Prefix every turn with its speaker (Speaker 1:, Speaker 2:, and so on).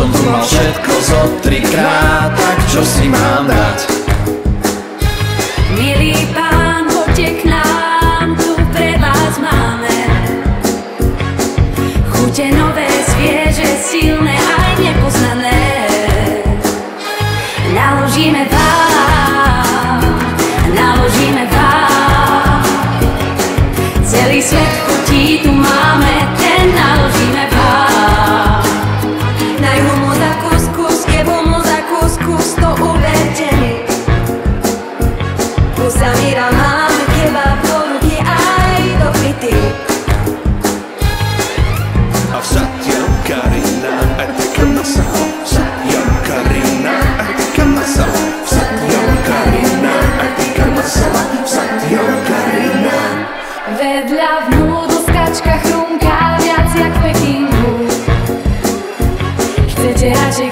Speaker 1: som tu mal všetko zo trikrát, tak čo si mám dať?
Speaker 2: Milý pán, poďte k nám, tu pre vás máme chute nové, svieže, silné aj nepoznané. Naložíme vám, celý svet chutí tu máme, ten naložíme vám. Daj humu za kuskus, kebumu za kuskus, to uverte mi. Samira máme kebab do ruky aj do pity.
Speaker 3: A v Satyam Karina, a taká masa. V Satyam Karina, a taká masa. V Satyam Karina, a taká masa. V Satyam Karina.
Speaker 2: Vedľa v nudoskačka chrumká viac jak v Pekingu. Chcete radšej